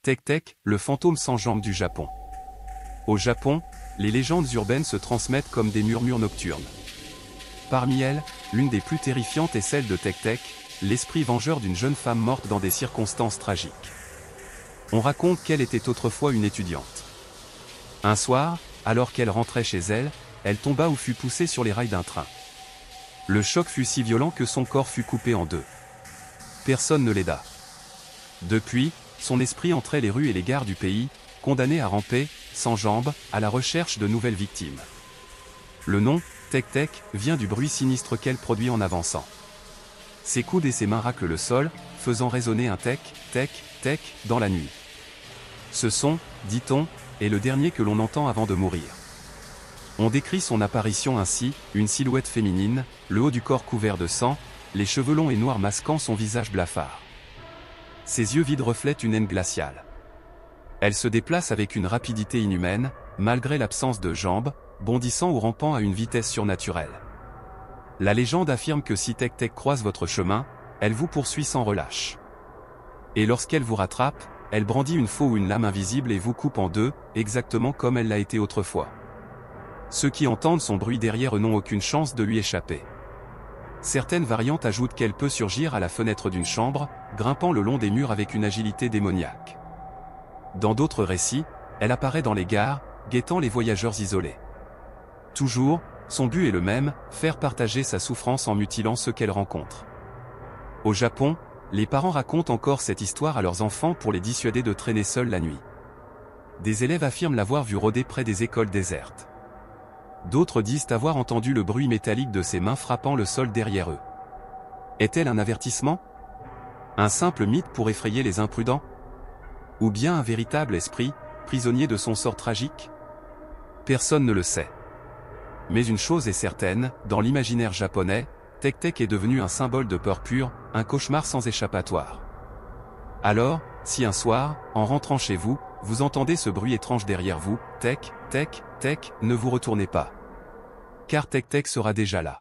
Tek-Tek, le fantôme sans jambes du Japon. Au Japon, les légendes urbaines se transmettent comme des murmures nocturnes. Parmi elles, l'une des plus terrifiantes est celle de Tek-Tek, l'esprit vengeur d'une jeune femme morte dans des circonstances tragiques. On raconte qu'elle était autrefois une étudiante. Un soir, alors qu'elle rentrait chez elle, elle tomba ou fut poussée sur les rails d'un train. Le choc fut si violent que son corps fut coupé en deux. Personne ne l'aida. Depuis, son esprit entrait les rues et les gares du pays, condamné à ramper, sans jambes, à la recherche de nouvelles victimes. Le nom, Tek-Tek, vient du bruit sinistre qu'elle produit en avançant. Ses coudes et ses mains raclent le sol, faisant résonner un tek, tek, tek, dans la nuit. Ce son, dit-on, est le dernier que l'on entend avant de mourir. On décrit son apparition ainsi, une silhouette féminine, le haut du corps couvert de sang, les cheveux longs et noirs masquant son visage blafard. Ses yeux vides reflètent une haine glaciale. Elle se déplace avec une rapidité inhumaine, malgré l'absence de jambes, bondissant ou rampant à une vitesse surnaturelle. La légende affirme que si Tek-Tek croise votre chemin, elle vous poursuit sans relâche. Et lorsqu'elle vous rattrape, elle brandit une faux ou une lame invisible et vous coupe en deux, exactement comme elle l'a été autrefois. Ceux qui entendent son bruit derrière eux n'ont aucune chance de lui échapper. Certaines variantes ajoutent qu'elle peut surgir à la fenêtre d'une chambre, grimpant le long des murs avec une agilité démoniaque. Dans d'autres récits, elle apparaît dans les gares, guettant les voyageurs isolés. Toujours, son but est le même, faire partager sa souffrance en mutilant ceux qu'elle rencontre. Au Japon, les parents racontent encore cette histoire à leurs enfants pour les dissuader de traîner seuls la nuit. Des élèves affirment l'avoir vue rôder près des écoles désertes. D'autres disent avoir entendu le bruit métallique de ses mains frappant le sol derrière eux. Est-elle un avertissement? Un simple mythe pour effrayer les imprudents? Ou bien un véritable esprit, prisonnier de son sort tragique? Personne ne le sait. Mais une chose est certaine, dans l'imaginaire japonais, Tek-Tek est devenu un symbole de peur pure, un cauchemar sans échappatoire. Alors, si un soir, en rentrant chez vous, vous entendez ce bruit étrange derrière vous, tek, tek, tek, ne vous retournez pas. Car Tek-Tek sera déjà là.